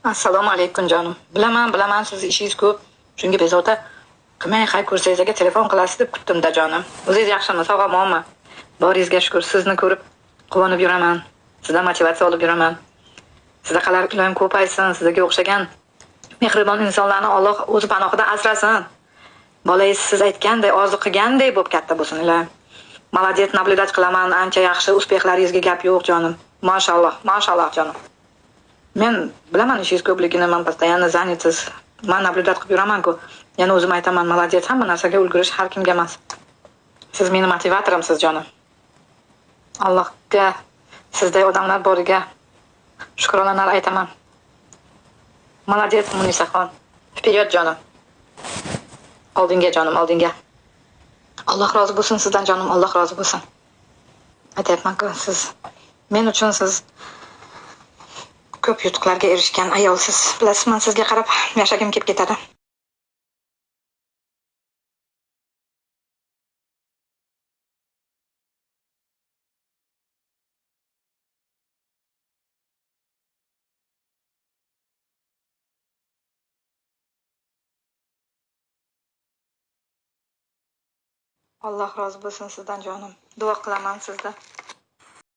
Assalomu alaykum jonim. Bilaman, siz ishingiz ko'p. Shunga bezovta qilmay, qay ko'rsangizga telefon qilasiz deb kutdim-da jonim. O'zingiz yaxshimi, sog'ommi? Boringizga shukr, sizni ko'rib quvonib yuraman. Sizdan motivatsiya olib yuraman. Sadaqalar iloyim ko'paysin, sizga o'xshagan mehribon insonlarni Alloh o'z panohida asrasin. Bolangiz siz aytganday, orzu qilganday bo'lib katta bo'lsin iloyim. Молодец, наблюдать qilaman, ancha yaxshi uspexlaringizga gap yo'q jonim. Mashalloh jonim. Men bilaman ishingiz ko'pligini, men постоянно заняtsiz. Men nablюдать qilib yuraman-ku. Yana o'zim aytaman, молодец, hamma narsaga ulgurish har kimga emas. Siz meni motivatorimsiz jonim. Allohga sizday odamlar boriga shukronalar aytaman. Молодец, Munisaxon. Vперед jonim. Oldinga jonim, oldinga. Alloh rozi bo'lsin sizdan jonim, Alloh rozi bo'lsin. Aytayapman-ku, siz men uchun siz ko'p yutuqlarga erishgan ayolsiz. Bilasizmi, sizga qarab yashagim kelib ketadi. Alloh rozi bo'lsin sizdan jonim. Duo qilaman sizdan.